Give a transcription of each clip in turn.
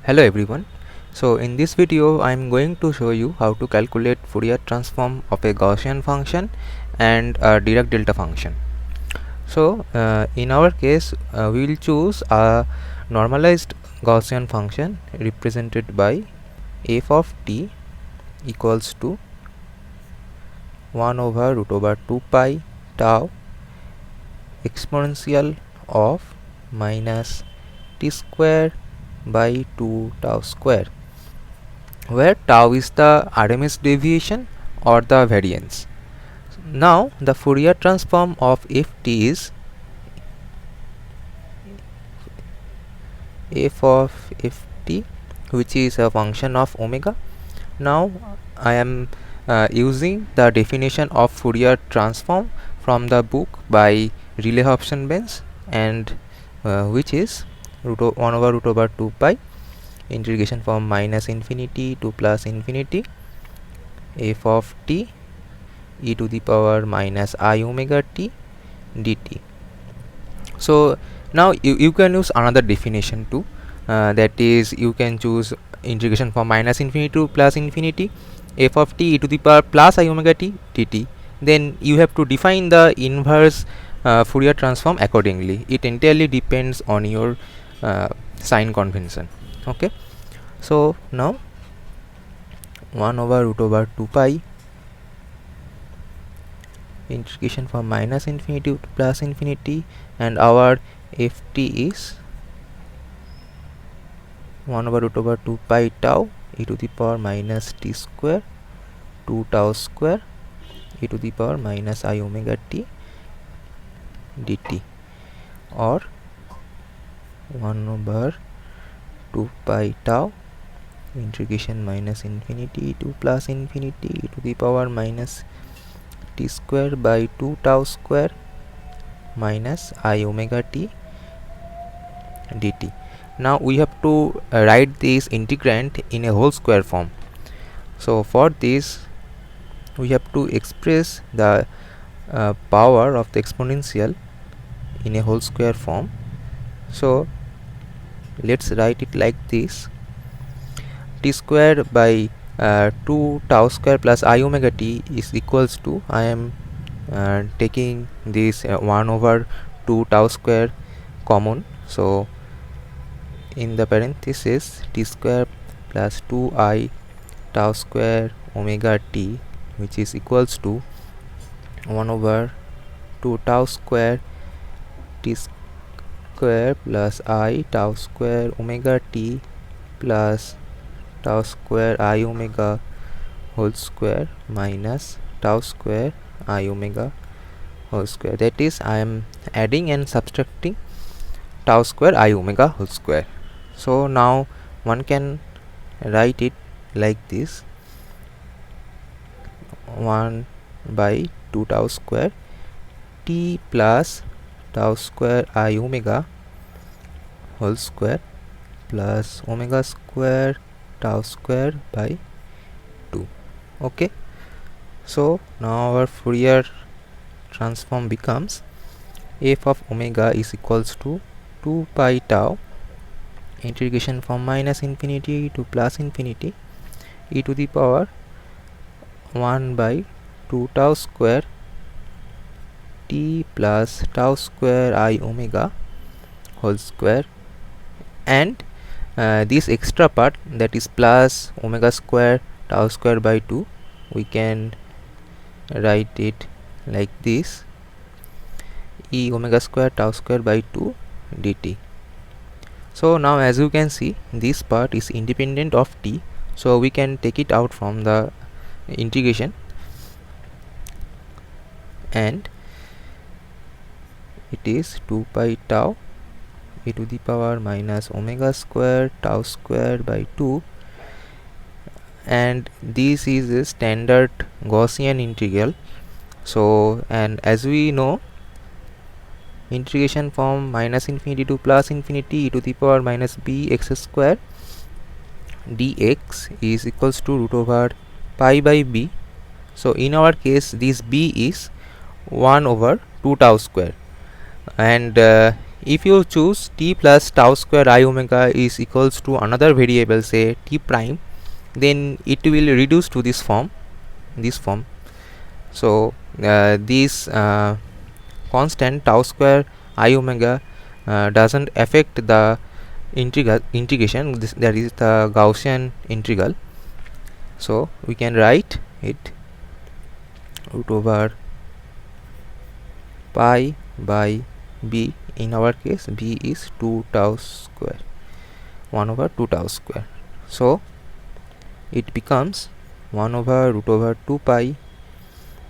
Hello everyone. So in this video I am going to show you how to calculate Fourier transform of a Gaussian function and a Dirac delta function. So in our case we will choose a normalized Gaussian function represented by f of t equals to 1 over root over 2 pi tau exponential of minus t square by 2 tau square, where tau is the RMS deviation or the variance. Now the Fourier transform of ft is f of ft, which is a function of omega. Now I am using the definition of Fourier transform from the book by Riley-Hobson-Benz, and which is 1 over root over 2 pi integration from minus infinity to plus infinity f of t e to the power minus I omega t dt. So now you can use another definition too, that is you can choose integration from minus infinity to plus infinity f of t e to the power plus I omega t dt. Then you have to define the inverse Fourier transform accordingly. It entirely depends on your sign convention. Okay, so now 1 over root over 2 pi integration from minus infinity to plus infinity, and our ft is 1 over root over 2 pi tau e to the power minus t square 2 tau square e to the power minus I omega t dt, or 1 over 2 pi tau integration minus infinity to plus infinity e to the power minus t square by 2 tau square minus I omega t dt. Now we have to write this integrand in a whole square form. So for this we have to express the power of the exponential in a whole square form. So let's write it like this: t square by 2 tau square plus I omega t is equals to, I am taking this 1 over 2 tau square common, so in the parenthesis t square plus 2I tau square omega t, which is equals to 1 over 2 tau square t square plus I tau square omega t plus tau square I omega whole square minus tau square I omega whole square. That is, I am adding and subtracting tau square I omega whole square. So now one can write it like this: 1 by 2 tau square t plus tau square I omega whole square plus omega square tau square by 2. Okay, so now our Fourier transform becomes f of omega is equals to 2 pi tau integration from minus infinity to plus infinity e to the power 1 by 2 tau square t plus tau square I omega whole square, and this extra part, that is plus omega square tau square by 2, we can write it like this: e omega square tau square by 2 dt. So now as you can see, this part is independent of t, so we can take it out from the integration, and it is 2 pi tau e to the power minus omega square tau square by 2, and this is a standard Gaussian integral. So, and as we know, integration from minus infinity to plus infinity e to the power minus b x square dx is equals to root over pi by b. So in our case this b is 1 over 2 tau square, and if you choose t plus tau square I omega is equals to another variable, say t prime, then it will reduce to this form. So this constant tau square I omega doesn't affect the integration, that is the Gaussian integral. So we can write it root over pi by b. In our case b is 2 tau square, 1 over 2 tau square. So it becomes 1 over root over 2 pi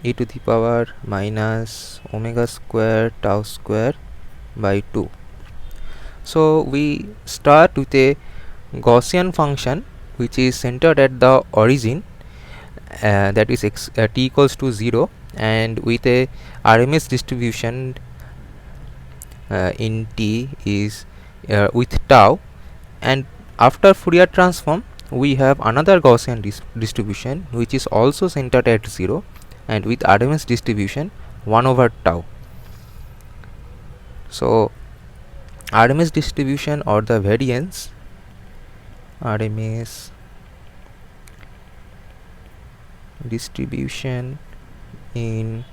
e to the power minus omega square tau square by 2. So we start with a Gaussian function which is centered at the origin, that is t equals to 0, and with a RMS distribution in t is with tau, and after Fourier transform we have another Gaussian distribution which is also centered at 0 and with RMS distribution 1 over tau. So RMS distribution or the variance, RMS distribution in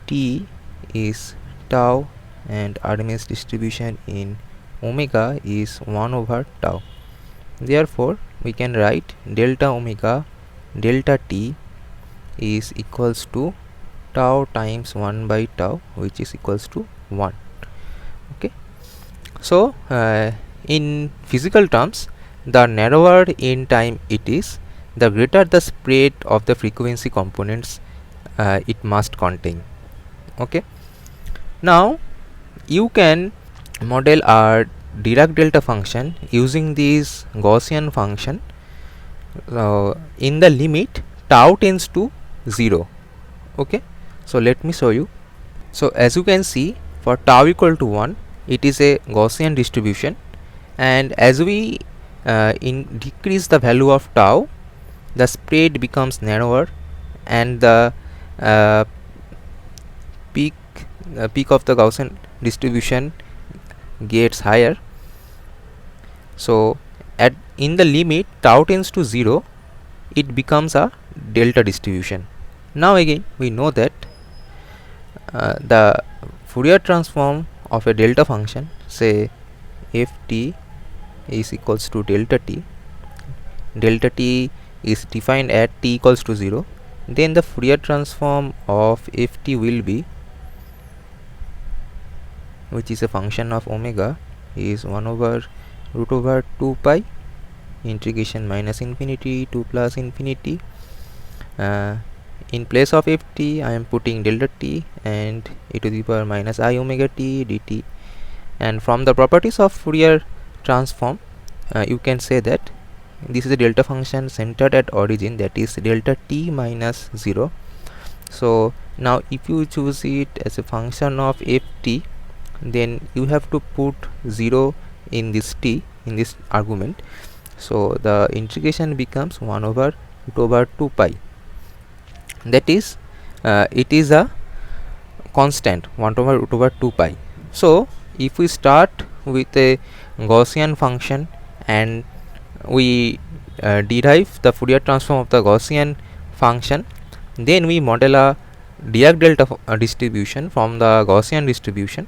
t is tau and RMS distribution in omega is 1 over tau. Therefore we can write delta omega delta t is equals to tau times 1 by tau, which is equals to 1. Okay, so in physical terms, the narrower in time it is, the greater the spread of the frequency components it must contain. Okay, now you can model our Dirac delta function using this Gaussian function in the limit tau tends to 0. Okay, so let me show you. So as you can see, for tau equal to 1 it is a Gaussian distribution, and as we decrease the value of tau, the spread becomes narrower and the peak of the Gaussian distribution gets higher. So in the limit tau tends to 0, it becomes a delta distribution. Now again we know that the Fourier transform of a delta function, say ft is equals to delta t is defined at t equals to 0, then the Fourier transform of ft will be, which is a function of omega, is 1 over root over 2 pi integration minus infinity to plus infinity. In place of ft I am putting delta t and e to the power minus I omega t dt, and from the properties of Fourier transform you can say that this is a delta function centered at origin, that is delta t minus 0. So now if you choose it as a function of ft, then you have to put 0 in this t, in this argument. So the integration becomes 1 over root over 2 pi, that is it is a constant 1 over root over 2 pi. So if we start with a Gaussian function and we derive the Fourier transform of the Gaussian function, then we model a Dirac delta distribution from the Gaussian distribution,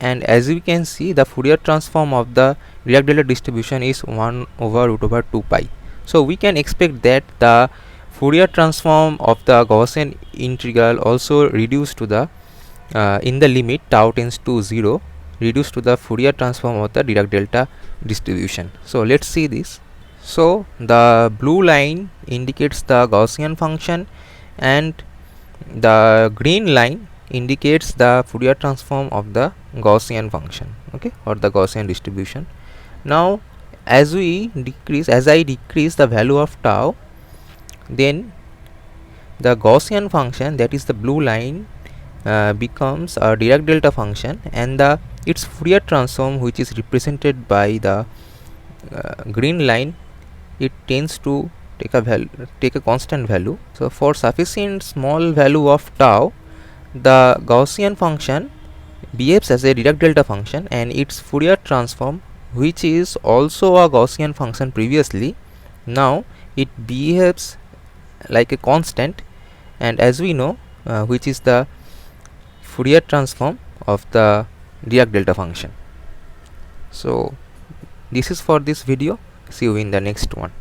and as we can see the Fourier transform of the Dirac delta distribution is 1 over root over 2 pi. So we can expect that the Fourier transform of the Gaussian integral also reduced to the in the limit tau tends to 0, reduced to the Fourier transform of the Dirac delta distribution. So let's see this. So the blue line indicates the Gaussian function and the green line indicates the Fourier transform of the Gaussian function, okay, or the Gaussian distribution. Now as I decrease the value of tau, then the Gaussian function, that is the blue line, becomes a Dirac delta function, and its Fourier transform, which is represented by the green line, it tends to take a constant value. So for sufficient small value of tau, the Gaussian function behaves as a Dirac delta function, and its Fourier transform, which is also a Gaussian function previously, now it behaves like a constant, and as we know, which is the Fourier transform of the Dirac delta function. So this is for this video. See you in the next one.